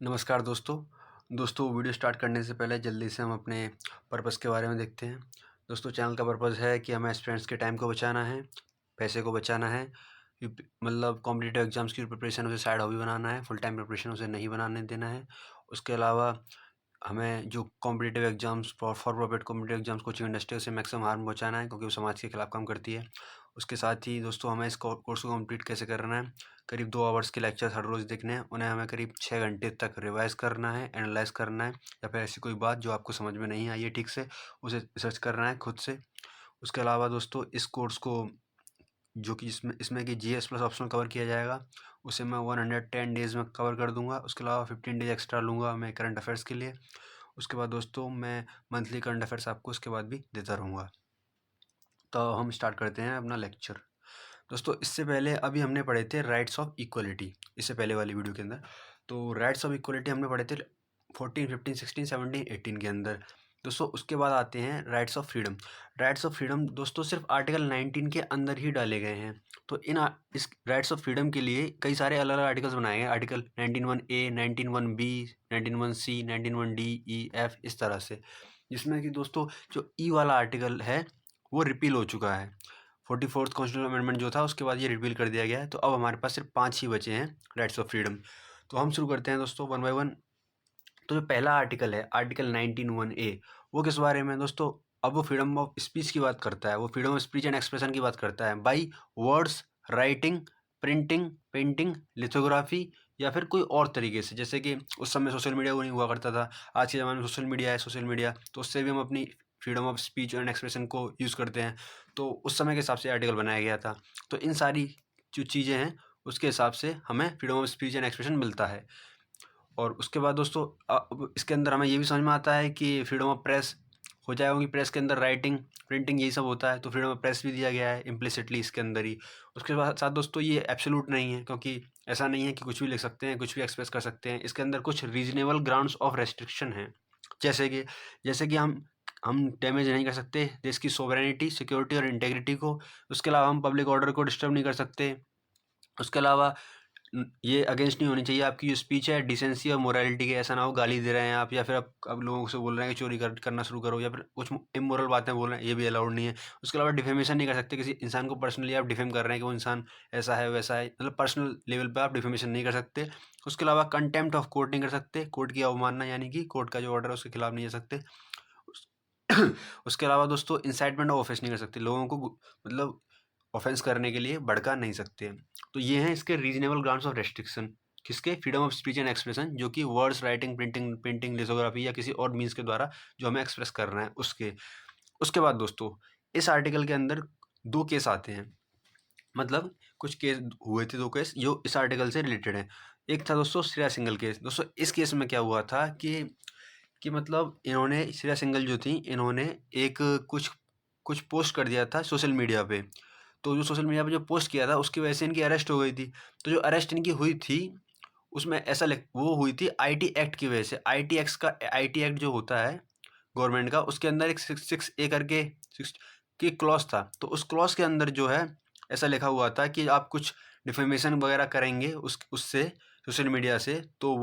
नमस्कार दोस्तों video start करने से पहले जल्दी से हम अपने पर्पज़ के बारे में देखते हैं। दोस्तों चैनल का पर्पज़ है कि हमें स्टूडेंट्स के टाइम को बचाना है, पैसे को बचाना है। मतलब कॉम्पिटिटिव एग्ज़ाम्स की प्रिपरेशन उसे साइड हॉबी बनाना है, फुल टाइम प्रिपरेशन उसे नहीं बनाने देना है। उसके अलावा हमें जो competitive exams for profit competitive exams coaching industry उसे मैक्सिमम हार्म पहुंचाना है, क्योंकि वो समाज के खिलाफ काम करती है। उसके साथ ही दोस्तों हमें इस कोर्स को कंप्लीट कैसे करना है, करीब 2 आवर्स के लेक्चर हर रोज़ देखने हैं। उन्हें हमें करीब 6 घंटे तक रिवाइज़ करना है, एनालाइज़ करना है, या फिर ऐसी कोई बात जो आपको समझ में नहीं आई है ठीक से, उसे रिसर्च करना है खुद से। उसके अलावा दोस्तों इस कोर्स को जो कि इसमें इसमें कि जीएस प्लस ऑप्शनल कवर किया जाएगा, उसे मैं 110 डेज़ में कवर कर दूंगा। उसके अलावा 15 डेज एक्स्ट्रा लूँगा मैं करंट अफेयर्स के लिए। उसके बाद दोस्तों मैं मंथली करंट अफेयर्स आपको उसके बाद भी देता रहूँगा। तो हम स्टार्ट करते हैं अपना लेक्चर। दोस्तों इससे पहले अभी हमने पढ़े थे राइट्स ऑफ इक्वलिटी, इससे पहले वाली वीडियो के अंदर। तो राइट्स ऑफ इक्वलिटी हमने पढ़े थे 14, 15, 16, 17, 18 के अंदर। दोस्तों उसके बाद आते हैं rights of freedom. Rights of freedom दोस्तों सिर्फ आर्टिकल 19 के अंदर ही डाले गए हैं। तो इस राइट्स ऑफ फ्रीडम के लिए कई सारे अलग अलग आर्टिकल्स बनाए गए। Article 19(1)(a), 19(1)(b), 19(1)(c), 19(1)(d), E, F, इस तरह से, जिसमें कि दोस्तों जो ई वाला आर्टिकल है वो रिपील हो चुका है। 44th कॉन्स्टिट्यूशनल अमेंडमेंट जो था उसके बाद ये रिपील कर दिया गया है। तो अब हमारे पास सिर्फ 5 ही बचे हैं राइट्स ऑफ फ्रीडम। तो हम शुरू करते हैं दोस्तों वन बाय वन। तो जो पहला आर्टिकल है आर्टिकल 19(1)(a), वो किस बारे में दोस्तों? अब वो फ्रीडम ऑफ स्पीच की बात करता है। वो freedom of speech and expression की बात करता है by words, writing, printing, painting, lithography, या फिर कोई और तरीके से। जैसे कि उस समय सोशल मीडिया वो नहीं हुआ करता था, आज के ज़माने में सोशल मीडिया है, सोशल मीडिया तो उससे भी हम अपनी freedom of speech and expression को यूज़ करते हैं। तो उस समय के हिसाब से आर्टिकल बनाया गया था। तो इन सारी जो चीज़ें हैं उसके हिसाब से हमें freedom of speech and expression मिलता है। और उसके बाद दोस्तों अब इसके अंदर हमें ये भी समझ में आता है कि फ्रीडम ऑफ प्रेस हो जाएगा, क्योंकि प्रेस के अंदर राइटिंग, प्रिंटिंग यही सब होता है। तो फ्रीडम ऑफ प्रेस भी दिया गया है इम्प्लिसिटली इसके अंदर ही। उसके बाद साथ दोस्तों ये एब्सोल्यूट नहीं है, क्योंकि ऐसा नहीं है कि कुछ भी लिख सकते हैं, कुछ भी एक्सप्रेस कर सकते हैं। इसके अंदर कुछ रीजनेबल ग्राउंड्स ऑफ रेस्ट्रिक्शन हैं। जैसे कि हम डैमेज नहीं कर सकते देश की सोवरेनिटी, सिक्योरिटी और इंटेग्रिटी को। उसके अलावा हम पब्लिक ऑर्डर को डिस्टर्ब नहीं कर सकते। उसके अलावा ये अगेंस्ट नहीं होनी चाहिए आपकी जो स्पीच है डिसेंसी और मोरालिटी के। ऐसा ना हो गाली दे रहे हैं आप, या फिर आप अब लोगों से बोल रहे हैं कि चोरी करना शुरू करो, या फिर कुछ इमोरल बातें बोल रहे हैं, ये भी अलाउड नहीं है। उसके अलावा डिफेमेशन नहीं कर सकते। किसी इंसान को पर्सनली आप डिफेम कर रहे हैं कि वो इंसान ऐसा है वैसा है, मतलब पर्सनल लेवल पे आप डिफेमेशन नहीं कर सकते। उसके अलावा कंटेम्प्ट ऑफ कोर्ट नहीं कर सकते। कोर्ट की अवमानना, यानी कि कोर्ट का जो ऑर्डर है उसके खिलाफ नहीं जा सकते। उसके अलावा दोस्तों इंसाइटमेंट ऑफ ऑफेंस नहीं कर सकते। लोगों को मतलब ऑफेंस करने के लिए भड़का नहीं सकते। तो ये हैं इसके रीजनेबल ग्राउंड्स ऑफ रेस्ट्रिक्शन, किसके? Freedom of speech and expression, जो कि वर्ड्स, राइटिंग, प्रिंटिंग, लिथोग्राफी या किसी और मीन्स के द्वारा जो हमें एक्सप्रेस करना है उसके। उसके बाद दोस्तों इस आर्टिकल के अंदर 2 केस आते हैं। मतलब कुछ केस हुए थे, 2 केस जो इस आर्टिकल से रिलेटेड हैं। एक था दोस्तों श्रेया सिंघल केस। दोस्तों इस केस में क्या हुआ था कि मतलब इन्होंने, श्रेया सिंघल जो थी, इन्होंने एक कुछ कुछ पोस्ट कर दिया था सोशल मीडिया पे। तो जो सोशल मीडिया पे जो पोस्ट किया था उसकी वजह से इनकी अरेस्ट हो गई थी। तो जो अरेस्ट इनकी हुई थी उसमें ऐसा लिख वो हुई थी आईटी एक्ट की वजह से। आईटी एक्ट जो होता है गवर्नमेंट का, उसके अंदर एक 6(a) करके 6 की क्लॉज था। तो उस क्लॉज के अंदर जो है ऐसा लिखा हुआ था कि आप कुछ डिफेमेशन वगैरह करेंगे उससे, सोशल मीडिया से, तो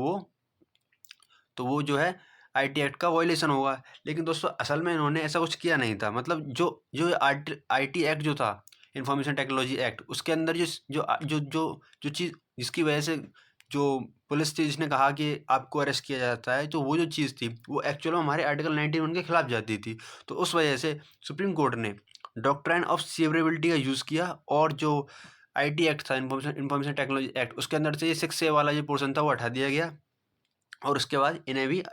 वो जो है आईटी एक्ट का वायलेशन होगा। लेकिन दोस्तों असल में इन्होंने ऐसा कुछ किया नहीं था। मतलब जो जो आईटी एक्ट जो था, इंफॉर्मेशन टेक्नोलॉजी एक्ट, उसके अंदर जो चीज़ जिसकी वजह से जो पुलिस थी जिसने कहा कि आपको अरेस्ट किया जाता है, तो वो जो चीज़ थी वो एक्चुअल में हमारे आर्टिकल 19(1) के खिलाफ जाती थी। तो उस वजह से सुप्रीम कोर्ट ने डॉक्ट्राइन ऑफ सेवरेबिलिटी का यूज़ किया, और जो आईटी एक्ट था, इंफॉर्मेशन टेक्नोलॉजी एक्ट, उसके अंदर से ये 6(a) वाला जो पोर्सन था वो हटा दिया गया, और उसके बाद इन्हें भी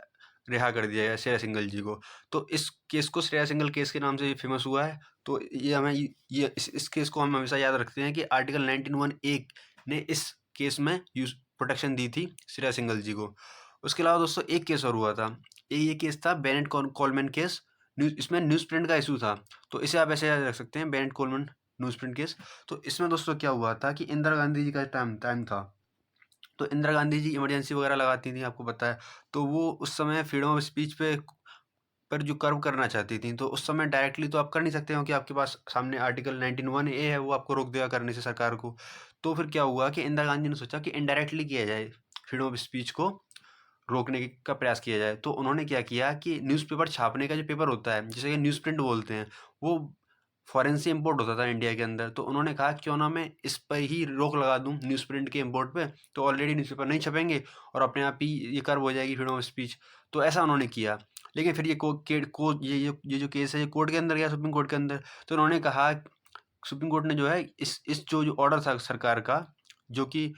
रिहा कर दिया गया, श्रेया सिंघल जी को। तो इस केस को श्रेया सिंघल केस के नाम से फेमस हुआ है। तो ये हमें ये इस केस को हम हमेशा याद रखते हैं कि आर्टिकल 19(1) ने इस केस में यूज प्रोटेक्शन दी थी श्रेया सिंघल जी को। उसके अलावा दोस्तों एक केस और हुआ था। ये केस था बेनेट कोलमैन केस। इसमें न्यूज़ प्रिंट का इशू था। तो इसे आप ऐसे याद रख सकते हैं, Bennett Coleman news print case. तो इसमें दोस्तों क्या हुआ था कि इंदिरा गांधी जी का टाइम था। तो इंदिरा गांधी जी इमरजेंसी वगैरह लगाती थी, आपको पता है। तो वो उस समय फ्रीडम ऑफ स्पीच पर जो कर्व करना चाहती थी, तो उस समय डायरेक्टली तो आप कर नहीं सकते हो कि आपके पास सामने आर्टिकल 19(1)(a) है, वो आपको रोक देगा करने से सरकार को। तो फिर क्या हुआ कि इंदिरा गांधी ने सोचा कि इनडायरेक्टली किया जाए फ्रीडम ऑफ स्पीच को रोकने का प्रयास किया जाए। तो उन्होंने क्या किया कि न्यूज़पेपर छापने का जो पेपर होता है, जिसे कि न्यूज़ प्रिंट बोलते हैं, वो फ़ॉरेन से इम्पोर्ट होता था इंडिया के अंदर। तो उन्होंने कहा क्यों ना मैं इस पर ही रोक लगा दूँ न्यूज़ प्रिंट के इम्पोर्ट पे, तो ऑलरेडी न्यूज़पेपर नहीं छपेंगे और अपने आप ही ये कर्व हो जाएगी फ्रीडम ऑफ स्पीच। तो ऐसा उन्होंने किया। लेकिन फिर ये को के को ये जो केस है ये कोर्ट के अंदर गया, सुप्रीम कोर्ट के अंदर। तो उन्होंने कहा, सुप्रीम कोर्ट ने जो है इस जो ऑर्डर था सरकार का, जो कि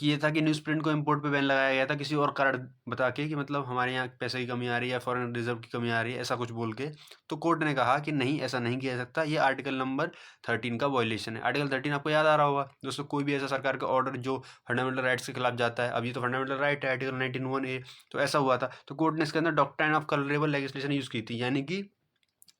ये था कि न्यूज़ प्रिंट को इम्पोर्ट पे बैन लगाया गया था किसी और कारण बता के, कि मतलब हमारे यहाँ पैसे की कमी आ रही है या फॉरेन रिजर्व की कमी आ रही है, ऐसा कुछ बोल के। तो कोर्ट ने कहा कि नहीं, ऐसा नहीं किया जा सकता, ये आर्टिकल नंबर 13 का वायलेशन है। आर्टिकल 13 आपको याद आ रहा होगा दोस्तों, कोई भी ऐसा सरकार का ऑर्डर जो फंडामेंटल राइट्स के खिलाफ जाता है, अब ये तो फंडामेंटल राइट है, आर्टिकल 19(1)(a), तो ऐसा हुआ था। तो कोर्ट ने इसके अंदर doctrine of colourable legislation use की थी, यानी कि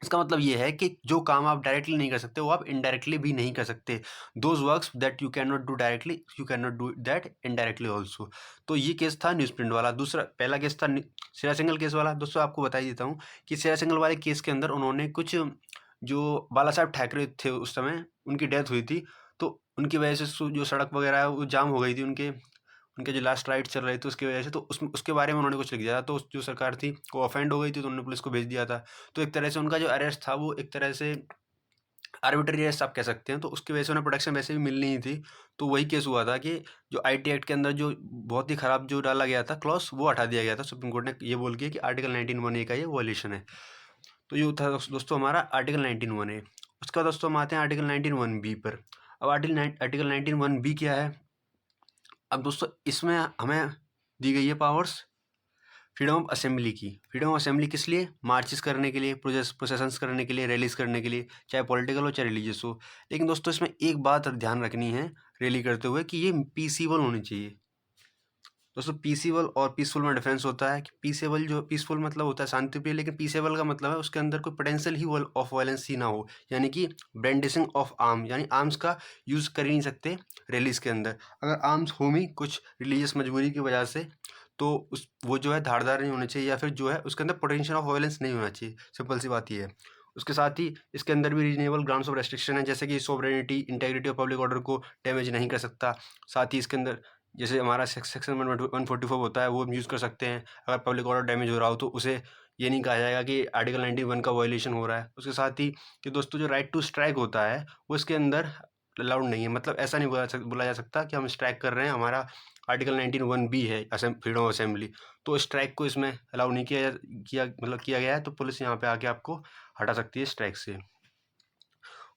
इसका मतलब ये है कि जो काम आप डायरेक्टली नहीं कर सकते वो आप इनडायरेक्टली भी नहीं कर सकते। Those works that you can not do directly, you can not do that indirectly also. तो ये केस था न्यूज़ प्रिंट वाला। दूसरा, पहला केस था श्रेया सिंघल केस वाला। दोस्तों आपको बता ही देता हूँ कि श्रेया सिंघल वाले केस के अंदर उन्होंने कुछ, जो बाला साहब ठाकरे थे उस समय, उनकी डेथ हुई थी। तो उनकी वजह से जो सड़क वगैरह है वो जाम हो गई थी, उनके उनके जो लास्ट राइड चल रहे थे उसकी वजह से। तो उसके बारे में उन्होंने कुछ लिख दिया था। तो जो सरकार थी वो ऑफेंड हो गई थी, तो उन्होंने पुलिस को भेज दिया था। तो एक तरह से उनका जो अरेस्ट था वो एक तरह से आर्बिट्री अरेस्ट आप कह सकते हैं। तो उसकी वजह से उन्हें प्रोटेक्शन वैसे भी मिलनी ही थी। तो वही केस हुआ था कि जो आईटी एक्ट के अंदर जो बहुत ही ख़राब जो डाला गया था क्लॉज, वो हटा दिया गया था सुप्रीम कोर्ट ने ये बोल के कि आर्टिकल 19(1)(a) का ये वॉल्यूशन है। तो ये था दोस्तों हमारा आर्टिकल 19(1)(a). उसके बाद दोस्तों हम आते हैं आर्टिकल 19(1)(b) पर। अब आर्टिकल 19(1)(b) क्या है? अब दोस्तों इसमें हमें दी गई है पावर्स फ्रीडम ऑफ असेंबली की। फ्रीडम ऑफ असेंबली किस लिए? मार्चेस करने के लिए, प्रोसेशंस करने के लिए, रैलीज करने के लिए, चाहे पॉलिटिकल हो चाहे रिलीजियस हो। लेकिन दोस्तों इसमें एक बात ध्यान रखनी है रैली करते हुए, कि ये पीसीबल होनी चाहिए। दोस्तों पीसीबल और पीसफुल में डिफरेंस होता है कि पीसफुल मतलब होता है शांतिप्रिय, लेकिन पीसेबल का मतलब है उसके अंदर कोई पोटेंशियल ही ऑफ वायलेंस ही ना हो, यानी कि ब्रांडिशिंग ऑफ आर्म, यानी आर्म्स का यूज़ कर ही नहीं सकते रैलीज के अंदर। अगर आर्म्स हो भी कुछ रिलीजियस मजबूरी की वजह से, तो वो जो है धारदार नहीं होने चाहिए, या फिर जो है उसके अंदर पोटेंशियल ऑफ वायलेंस नहीं होना चाहिए। सिंपल सी बात ये है। उसके साथ ही इसके अंदर भी रीजनेबल ग्राउंड्स ऑफ रेस्ट्रिक्शन है, जैसे कि sovereignty, integrity of public order को डैमेज नहीं कर सकता। साथ ही इसके अंदर जैसे हमारा सेक्शन 144 होता है वो हम यूज़ कर सकते हैं। अगर पब्लिक ऑर्डर डैमेज हो रहा हो तो उसे ये नहीं कहा जाएगा कि आर्टिकल 91 का वायलेशन हो रहा है। उसके साथ ही कि दोस्तों जो राइट टू स्ट्राइक होता है वो इसके अंदर अलाउड नहीं है। मतलब ऐसा नहीं बोला जा सकता कि हम स्ट्राइक कर रहे हैं, हमारा आर्टिकल 19(1)(b है फ्रीडम ऑफ असेंबली, तो स्ट्राइक को इसमें अलाउ नहीं किया गया है। तो पुलिस यहाँ पे आके आपको हटा सकती है स्ट्राइक से।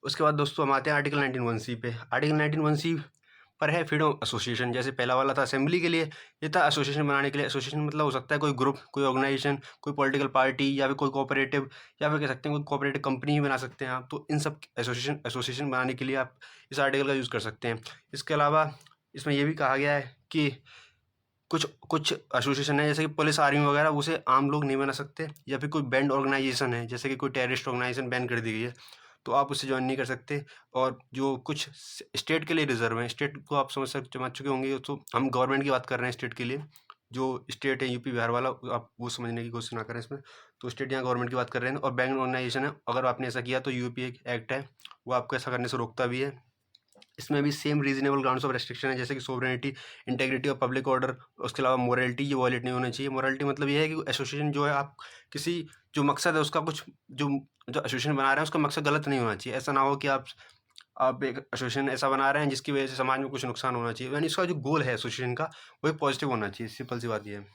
उसके बाद दोस्तों हम आते हैं आर्टिकल 19(1)(c) पे। आर्टिकल 19(1)(c) पर है फ्रीडम ऑफ एसोसिएशन। जैसे पहला वाला था असेंबली के लिए, ये था एसोसिएशन बनाने के लिए। एसोसिएशन मतलब हो सकता है कोई ग्रुप, कोई ऑर्गेनाइजेशन, कोई पॉलिटिकल पार्टी, या फिर कोई कोऑपरेटिव, या फिर कह सकते हैं कोई कोऑपरेटिव कंपनी ही बना सकते हैं आप। तो इन सब एसोसिएशन बनाने के लिए आप इस आर्टिकल का यूज़ कर सकते हैं। इसके अलावा इसमें यह भी कहा गया है कि कुछ कुछ एसोसिएशन है, जैसे कि पुलिस, आर्मी वगैरह, उसे आम लोग नहीं बना सकते। या फिर कोई बैंड ऑर्गेनाइजेशन है, जैसे कि कोई टेररिस्ट ऑर्गेनाइजेशन बैन कर दी गई है, तो आप उसे ज्वाइन नहीं कर सकते। और जो कुछ स्टेट के लिए रिजर्व है, स्टेट को आप समझ चुके होंगे, तो हम गवर्नमेंट की बात कर रहे हैं स्टेट के लिए। जो स्टेट है यूपी बिहार वाला, आप वो समझने की कोशिश ना करें इसमें। तो स्टेट यहाँ गवर्नमेंट की बात कर रहे हैं। और बैंड ऑर्गेनाइजेशन है, अगर आपने ऐसा किया तो यूपी एक एक्ट है, वो आपको ऐसा करने से रोकता भी है। इसमें भी same reasonable grounds of restriction है, जैसे कि sovereignty, integrity of public order. उसके अलावा मोरालिटी, ये वॉयलेट नहीं होना चाहिए। मोरालिटी मतलब ये है कि एसोसिएशन जो है, आप किसी जो मकसद है उसका कुछ जो जो एसोसिएशन बना रहे हैं उसका मकसद गलत नहीं होना चाहिए। ऐसा ना हो कि आप एक एसोसिएशन ऐसा बना रहे हैं जिसकी वजह से समाज में कुछ नुकसान होना चाहिए, यानी इसका जो गोल है एसोसिएशन का वही पॉजिटिव होना चाहिए। सिंपल सी बात ये है।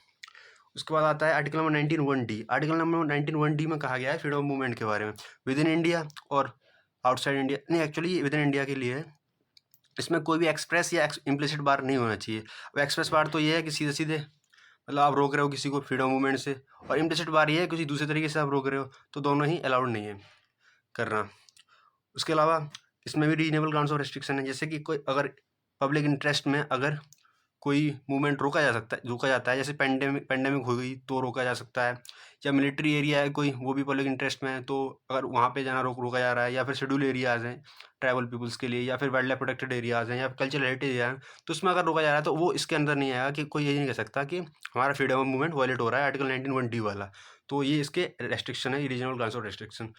उसके बाद आता है article number 19(1)(d). Article number 19(1)(d) में कहा गया है फ्रीडम ऑफ मूवमेंट के बारे में, विद इन इंडिया और आउटसाइड इंडिया। नहीं, एक्चुअली विद इन इंडिया के लिए है। इसमें कोई भी एक्सप्रेस या इम्प्लिसिट बार नहीं होना चाहिए। अब एक्सप्रेस बार तो ये है कि सीधे सीधे मतलब आप रोक रहे हो किसी को फ्रीडम मूवमेंट से, और इम्प्लिसिट बार ये है किसी दूसरे तरीके से आप रोक रहे हो, तो दोनों ही अलाउड नहीं है करना। उसके अलावा इसमें भी रीजनेबल ग्राउंड्स ऑफ रेस्ट्रिक्शन है, जैसे कि कोई अगर पब्लिक इंटरेस्ट में अगर कोई मूवमेंट रोका जाता है, जैसे पेंडेमिक हो गई तो रोका जा सकता है, या मिलिट्री एरिया है कोई, वो भी पब्लिक इंटरेस्ट में है, तो अगर वहाँ पे जाना रोका जा रहा है, या फिर शेड्यूल एरियाज़ हैं ट्राइबल पीपल्स के लिए, या फिर वाइल्ड लाइफ प्रोटेक्टेड एरियाज़ हैं, या कल्चरल हेरिटेज एरिया है, तो उसमें अगर रोका जा रहा है तो वो इसके अंदर नहीं आएगा। कि कोई ये नहीं कह सकता कि हमारा फ्रीडम ऑफ मूवमेंट वायलेट हो रहा है आर्टिकल 19(1)(d) वाला। तो ये इसके रेस्ट्रिक्शन है, रीजनल ग्राउंड्स ऑफ रेस्ट्रिक्शन।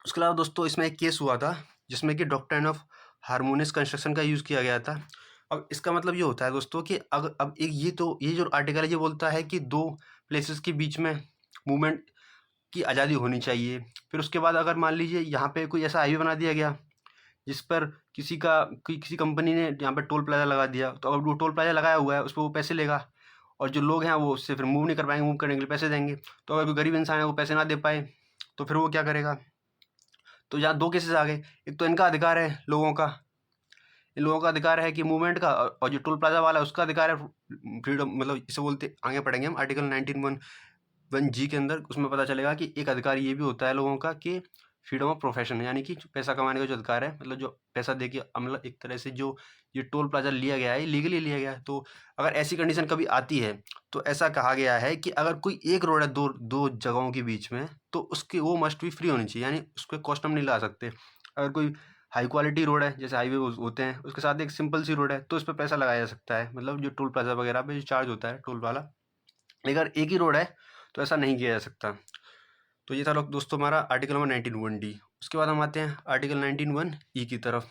उसके अलावा दोस्तों इसमें एक केस हुआ था जिसमें कि डॉक्ट्राइन ऑफ हार्मोनियस कंस्ट्रक्शन का यूज़ किया गया था। अब इसका मतलब ये होता है दोस्तों कि अब एक ये जो आर्टिकल है ये बोलता है कि 2 प्लेसेस के बीच में मूवमेंट की आज़ादी होनी चाहिए। फिर उसके बाद अगर मान लीजिए यहाँ पे कोई ऐसा हाईवे बना दिया गया जिस पर किसी कंपनी ने यहाँ पे टोल प्लाज़ा लगा दिया, तो अगर वो टोल प्लाज़ा लगाया हुआ है उस पे वो पैसे लेगा और जो लोग हैं वो उससे फिर मूव नहीं कर पाएँगे, मूव करने के लिए पैसे देंगे। तो अगर कोई गरीब इंसान है वो पैसे ना दे पाए तो फिर वो क्या करेगा? तो यहाँ 2 केसेस आ गए, एक तो इनका अधिकार है लोगों का, इन लोगों का अधिकार है कि मूवमेंट का, और जो टोल प्लाज़ा वाला है उसका अधिकार है फ्रीडम, मतलब इसे बोलते, आगे पढ़ेंगे हम आर्टिकल 19(1)(g) के अंदर, उसमें पता चलेगा कि एक अधिकार ये भी होता है लोगों का कि फ्रीडम ऑफ प्रोफेशन, यानी कि पैसा कमाने का जो अधिकार है, मतलब जो पैसा दे के मतलब एक तरह से जो ये टोल प्लाज़ा लिया गया है लीगली लिया गया है। तो अगर ऐसी कंडीशन कभी आती है तो ऐसा कहा गया है कि अगर कोई एक रोड है दो जगहों के बीच में, तो उसकी वो मस्ट बी फ्री होनी चाहिए, यानी उस पर कॉस्ट हम नहीं ला सकते। अगर कोई हाई क्वालिटी रोड है जैसे हाईवे होते हैं, उसके साथ एक सिंपल सी रोड है तो उस पर पैसा लगाया जा सकता है, मतलब जो टोल प्लाज़ा वगैरह पे जो चार्ज होता है टोल वाला। लेकिन अगर एक ही रोड है तो ऐसा नहीं किया जा सकता। तो ये था लोग दोस्तों हमारा आर्टिकल नंबर 19(1)(d). उसके बाद हम आते हैं आर्टिकल 19(1)(e) की तरफ।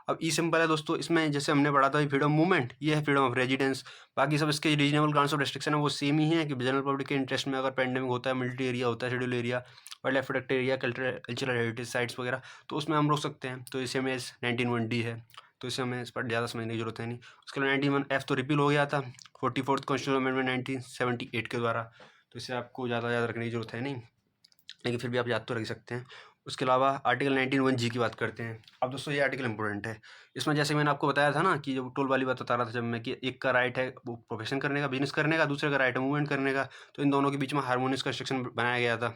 अब ई सिंपल है दोस्तों, इसमें जैसे हमने पढ़ा था फ्रीडम मूवमेंट, ये है फ्रीडम ऑफ रेजिडेंस। बाकी सब इसके रीजनेबल ग्राउंड्स ऑफ रेस्ट्रिक्शन है वो सेम ही है कि जनरल पब्लिक के इंटरेस्ट में अगर पेंडेमिक होता है, मिलिट्री एरिया होता है, schedule area, wild life protected area, cultural heritage sites वगैरह, तो उसमें हम रोक सकते हैं। तो इसे हमें 19(1)(d) है, तो इसे हमें इस पर ज़्यादा समझने की जरूरत है नहीं। उसके बाद 19(1)(f) तो रिपील हो गया था 44th कॉन्स्टिट्यूशन अमेंडमेंट 1978 के द्वारा, तो इसे आपको ज़्यादा याद रखने की जरूरत है नहीं, लेकिन फिर भी आप याद तो रख सकते हैं। उसके अलावा आर्टिकल 19(1)(g) की बात करते हैं। अब दोस्तों ये आर्टिकल इंपॉर्टेंट है। इसमें जैसे मैंने आपको बताया था ना कि जब टोल वाली बात बता रहा था जब मैं, कि एक का राइट है वो प्रोफेशन करने का, बिजनेस करने का, दूसरे का राइट है मूवमेंट करने का, तो इन दोनों के बीच में हार्मोनियस कंस्ट्रक्शन बनाया गया था।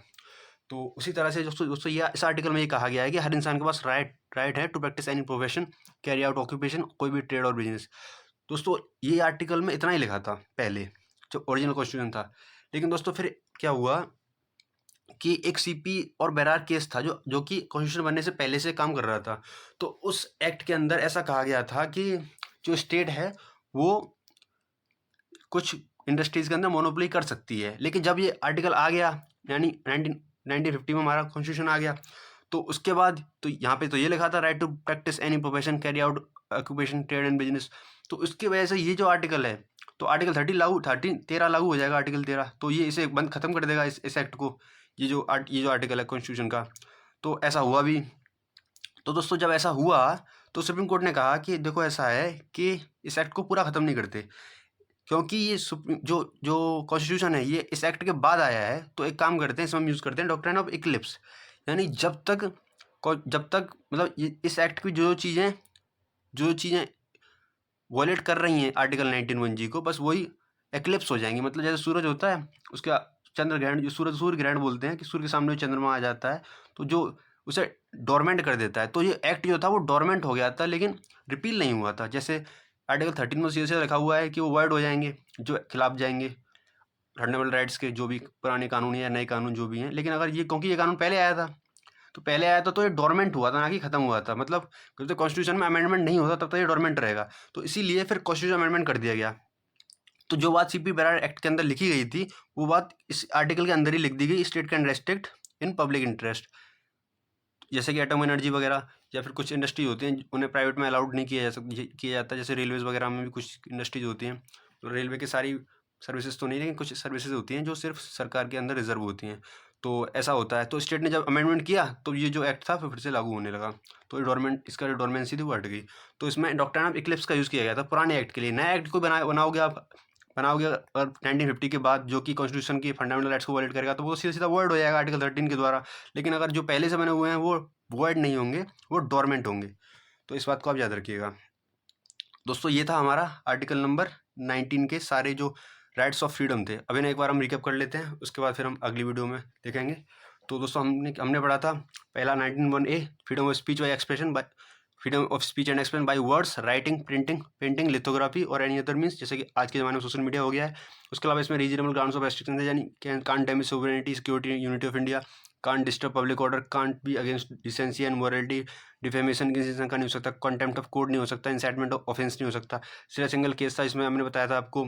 तो उसी तरह से दोस्तों ये इस आर्टिकल में ये कहा गया है कि हर इंसान के पास राइट है to practice any profession, carry out occupation, कोई भी ट्रेड और बिजनेस। दोस्तों ये आर्टिकल में इतना ही लिखा था पहले, जो ओरिजिनल कॉन्स्टिट्यूशन था। लेकिन दोस्तों फिर क्या हुआ कि एक सीपी और बैरार केस था जो कि कॉन्स्टिट्यूशन बनने से पहले से काम कर रहा था। तो उस एक्ट के अंदर ऐसा कहा गया था कि जो स्टेट है वो कुछ इंडस्ट्रीज के अंदर मोनोपोली कर सकती है। लेकिन जब ये आर्टिकल आ गया, यानी 1950 में हमारा कॉन्स्टिट्यूशन आ गया, तो उसके बाद तो यहाँ पे तो ये लिखा था right to practice any profession, carry out occupation, trade and business. तो उसकी वजह से ये जो आर्टिकल है, तो आर्टिकल 13 लागू हो जाएगा, आर्टिकल 13, तो ये इसे बंद खत्म कर देगा इस एक्ट को, ये जो आर्टिकल है कॉन्स्टिट्यूशन का। तो ऐसा हुआ भी। तो दोस्तों जब ऐसा हुआ तो सुप्रीम कोर्ट ने कहा कि देखो ऐसा है कि इस एक्ट को पूरा ख़त्म नहीं करते, क्योंकि ये जो कॉन्स्टिट्यूशन है ये इस एक्ट के बाद आया है। तो एक काम करते हैं, इसमें हम यूज़ करते हैं डॉक्ट्रिन ऑफ इक्लिप्स, यानी जब तक मतलब इस एक्ट की जो चीज़ें वॉलेट कर रही हैं आर्टिकल 19(1)(g) को, बस वही एक्लिप्स हो जाएंगी। मतलब जैसे सूरज होता है उसका चंद्र ग्रहण, जो सूर्य ग्रहण बोलते हैं कि सूर्य के सामने चंद्रमा आ जाता है, तो जो उसे डोरमेंट कर देता है। तो ये एक्ट जो था वो डोरमेंट हो गया था, लेकिन रिपील नहीं हुआ था। जैसे आर्टिकल 13 में सीधे लिखा हुआ है कि वो वर्ड हो जाएंगे जो खिलाफ जाएंगे फंडामेंटल राइट्स के, जो भी पुराने कानून या नए कानून जो भी हैं। लेकिन अगर ये, क्योंकि ये कानून पहले आया था, तो ये डोरमेंट हुआ था, ना कि खत्म हुआ था। मतलब जब तक कॉन्स्टिट्यूशन में अमेंडमेंट नहीं होता तब तक ये डोरमेंट रहेगा। तो इसीलिए फिर कॉन्स्टिट्यूशन अमेंडमेंट कर दिया गया। तो जो बात सीपी बैरार एक्ट के अंदर लिखी गई थी वो बात इस आर्टिकल के अंदर ही लिख दी गई, state can restrict in public interest. जैसे कि एटम एनर्जी वगैरह या फिर कुछ इंडस्ट्री होती हैं उन्हें प्राइवेट में अलाउड नहीं किया जाता। जैसे रेलवेज़ वगैरह में भी कुछ इंडस्ट्रीज होती हैं, तो रेलवे की सारी सर्विसेज तो नहीं, लेकिन कुछ सर्विसेज होती हैं जो सिर्फ सरकार के अंदर रिजर्व होती हैं। तो ऐसा होता है। तो स्टेट ने जब अमेंडमेंट किया तो ये जो एक्ट था फिर से लागू होने लगा। तो इसका जो डोरमेंसी थी वो हट गई। तो इसमें डॉक्ट्रिन ऑफ इक्लिप्स का यूज़ किया गया था पुराने एक्ट के लिए। नया एक्ट कोई बनाओगे और 1950 के बाद जो कि कॉन्स्टिट्यूशन की फंडामेंटल राइट्स को वॉलेट करेगा, तो वो सीधा सीधा वर्ड हो जाएगा आर्टिकल 13 के द्वारा। लेकिन अगर जो पहले से बने हुए हैं वो वर्ड नहीं होंगे, वो डोरमेंट होंगे। तो इस बात को आप याद रखिएगा दोस्तों। ये था हमारा आर्टिकल नंबर 19 के सारे जो राइट्स ऑफ फ्रीडम थे। अब इन्हें एक बार हम रिकैप कर लेते हैं, उसके बाद फिर हम अगली वीडियो में देखेंगे। तो दोस्तों हमने पढ़ा था पहला 19(1)(a) freedom of speech and expression by words, writing, printing, painting, lithography और एनी अदर मीन्स, जैसे कि आज के ज़माने में सोशल मीडिया हो गया है। उसके अलावा इसमें रीजनेबल ग्राउंड्स ऑफ रेस्ट्रिक्शन है, यानी can't damage sovereignty, security, unity of India, can't disturb public order, can't be against decency and morality, defamation की का नहीं हो सकता, कंटेम्प्ट ऑफ कोर्ट नहीं हो सकता, इंसाइटमेंट ऑफ ऑफेंस नहीं हो सकता। सिर्फ सिंगल केस था, इसमें हमने बताया था आपको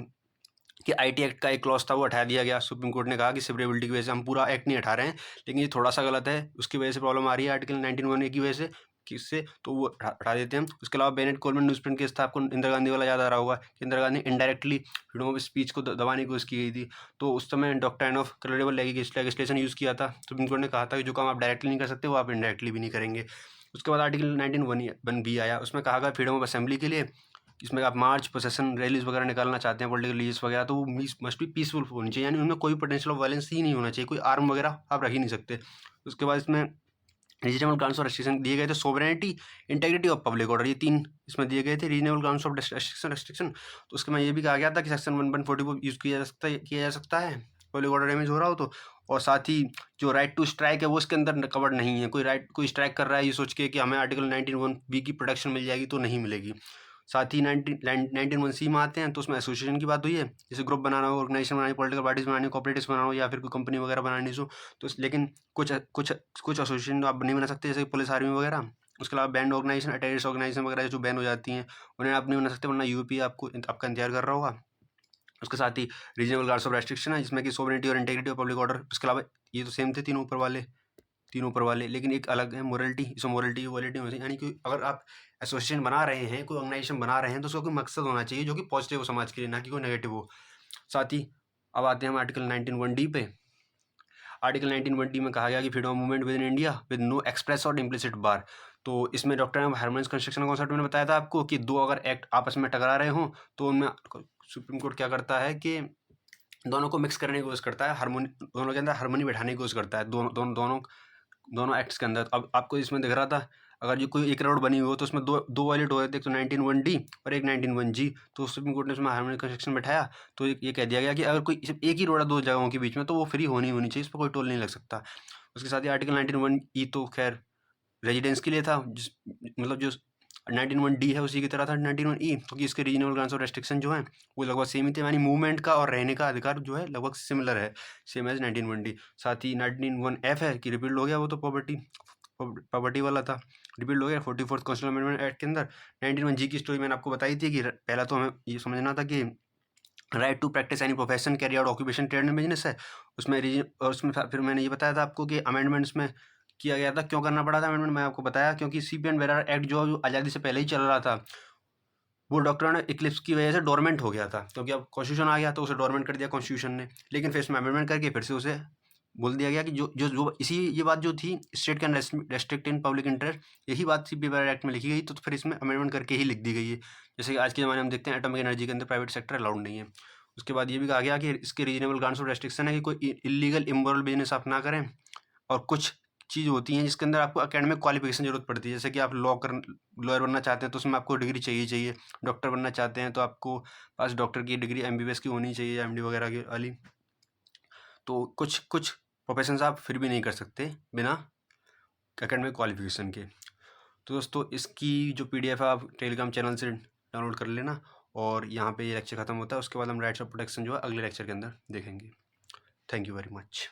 कि आईटी एक्ट का एक क्लॉज था वो हटा दिया गया। सुप्रीम कोर्ट ने कहा कि सेवरेबिलिटी की वजह से हम पूरा एक्ट नहीं हटा रहे हैं, लेकिन ये थोड़ा सा गलत है, उसकी वजह से प्रॉब्लम आ रही है आर्टिकल 19(1)(a) की वजह से। किससे, तो वो हटा देते हैं। उसके अलावा बेनेट कोलमैन न्यूज़प्रिंट केस था, आपको इंदिरा गांधी वाला याद आ रहा होगा कि Indira Gandhi indirectly freedom of speech को दबाने की कोशिश की गई थी। तो उस समय doctrine of colourable legislation use किया था। सुप्रीम कोर्ट ने कहा था कि जो काम आप डायरेक्टली नहीं कर सकते वो आप इनडायरेक्टली भी नहीं करेंगे। उसके बाद आर्टिकल 19(1) आया, उसमें कहा गया फ्रीडम ऑफ असेंबली के लिए, इसमें आप मार्च, प्रोसेसन, रैलीज वगैरह निकालना चाहते हैं, पॉलिटिकल लीडर्स वगैरह, तो वो मस्ट बी पीसफुल होनी चाहिए, यानी उनमें कोई पोटेंशियल ऑफ वायलेंस ही नहीं होना चाहिए, कोई आर्म वगैरह आप रख ही नहीं सकते। उसके बाद इसमें रीजनेबल ग्राउंड्स ऑफ रेस्ट्रिक्शन दिए गए थे, सोवरेनिटी, इंटेग्रिटी और पब्लिक ऑर्डर, ये 3 इसमें दिए गए थे रीजनेबल ग्राउंड्स ऑफ रेस्ट्रिक्शन। तो उसके में ये भी कहा गया था कि सेक्शन 1144 यूज़ किया जा सकता है पब्लिक ऑर्डर डैमेज हो रहा हो तो। और साथ ही जो राइट टू स्ट्राइक है वो इसके अंदर कवर्ड नहीं है। कोई स्ट्राइक कर रहा है ये सोच के कि हमें आर्टिकल 19(1) की प्रोटेक्शन मिल जाएगी, तो नहीं मिलेगी। साथ ही 19(1) में आते हैं, तो उसमें एसोसिएशन की बात हुई है, जैसे ग्रुप बनाना हो, ऑर्गेनाइजेशन बनानी, पॉलिटिकल पार्टीज बनानी, कोऑपरेटिव्स बनाना हो, या फिर कोई कंपनी वगैरह बनानी हो। तो लेकिन कुछ एसोसिएशन आप नहीं बना सकते, जैसे पुलिस, आर्मी वगैरह। उसके अलावा बैंड ऑर्गेनाइजेशन, टेररिस्ट ऑर्गेनाइजेशन वगैरह जो बैन हो जाती हैं, उन्हें आप नहीं बना सकते, वरना यूपी आपका इंतजार कर रहा होगा। उसके साथ ही रीजनेबल गार्ड्स ऑफ रेस्ट्रिक्शन है, जिसमें कि सोवरेनिटी और इंटेग्रिटी और पब्लिक ऑर्डर। उसके अलावा ये तो सेम थे तीनों ऊपर वाले, लेकिन एक अलग है मोरलिटी। इसमें मोरलिटी वॉलिटी होनी चाहिए, यानी कि अगर आप एसोसिएशन बना रहे हैं, कोई ऑर्गेनाइजेशन बना रहे हैं, तो उसका कोई मकसद होना चाहिए जो कि पॉजिटिव हो समाज के लिए, ना कि कोई नेगेटिव हो। साथ ही अब आते हैं हम आर्टिकल 19(1) पे। आर्टिकल 19(1) में कहा गया कि freedom of movement within India with no express और इम्प्लिसिट बार। तो इसमें doctrine of harmonious construction concept मैंने बताया था आपको कि दो अगर एक्ट आपस में टकरा रहे हों, तो उनमें सुप्रीम कोर्ट क्या करता है कि दोनों को मिक्स करने की कोशिश करता है, दोनों के अंदर हार्मोनी बैठाने की कोशिश करता है, दोनों एक्ट्स के अंदर। अब आपको इसमें दिख रहा था, अगर जो कोई एक रोड बनी हुई हो तो उसमें दो वायलेट हो रहे थे, एक तो 19(1) और एक 19(1) तो सुप्रीम कोर्ट ने उसमें हार्मोनिक कंस्ट्रक्शन बैठाया। तो ये कह दिया गया कि अगर कोई सिर्फ एक ही रोड है दो जगहों के बीच में, तो वो फ्री होनी चाहिए, इस पर कोई टोल नहीं लग सकता। उसके साथ ही आर्टिकल 19(1) तो खैर रेजिडेंस के लिए था, मतलब जो 19(1) है उसी की तरह था 19(1) क्योंकि इसके रीजनल ग्रांट्स और रेस्ट्रिक्शन जो हैं वो लगभग सेम ही थे, यानी मूवमेंट का और रहने का अधिकार जो है लगभग सिमिलर है, सेम एज 19(1). साथ ही 19(1) है कि रिपील्ड हो गया, वो तो प्रॉपर्टी वाला था, रिपील्ड हो गया 44th कॉन्स्टिट्यूशन अमेंडमेंट एक्ट के अंदर। 19(1) की स्टोरी मैंने आपको बताई थी कि पहला तो हमें ये समझना था कि right to practice any profession, carry out occupation, trade and business है उसमें और उसमें फिर मैंने ये बताया था आपको कि अमेंडमेंट्स में किया गया था, क्यों करना पड़ा था अमेंडमेंट, मैं आपको बताया क्योंकि सीपी एंड वेरार एक्ट जो आज़ादी से पहले ही चल रहा था, वो डॉक्टर इक्लिप्स की वजह से डोरमेंट हो गया था, क्योंकि अब कॉन्स्टिट्यूशन आ गया तो उसे डोरमेंट कर दिया कॉन्स्टिट्यूशन ने। लेकिन फिर इसमें अमेंडमेंट करके फिर से उसे बोल दिया गया कि जो ये बात जो थी, state can restrict in public interest, यही बात सीपी वेरार एक्ट में लिखी गई, तो फिर इसमें अमेंडमेंट करके ही लिख दी गई है। जैसे कि आज के ज़माने में देखते हैं एटॉमिक एनर्जी के अंदर प्राइवेट सेक्टर अलाउड नहीं है। उसके बाद ये भी कहा गया कि इसके रीजनेबल ग्रांट्स ऑफ रेस्ट्रिक्शन है कि कोई इलीगल इमोरल बिजनेस आप ना करें, और कुछ चीज़ होती हैं जिसके अंदर आपको एकेडमिक क्वालिफिकेशन जरूरत पड़ती है, जैसे कि आप लॉयर बनना चाहते हैं तो उसमें आपको डिग्री चाहिए, डॉक्टर बनना चाहते हैं तो आपको पास डॉक्टर की डिग्री एमबीबीएस की होनी चाहिए, एमडी वगैरह की वाली। तो कुछ प्रोफेशंस आप फिर भी नहीं कर सकते बिना एकेडमिक क्वालिफिकेशन के। तो दोस्तों इसकी जो पीडीएफ है आप टेलीग्राम चैनल से डाउनलोड कर लेना, और यहाँ पे ये लेक्चर ख़त्म होता है, उसके बाद हम राइट्स ऑफ प्रोटेक्शन जो है अगले लेक्चर के अंदर देखेंगे। Thank you very much.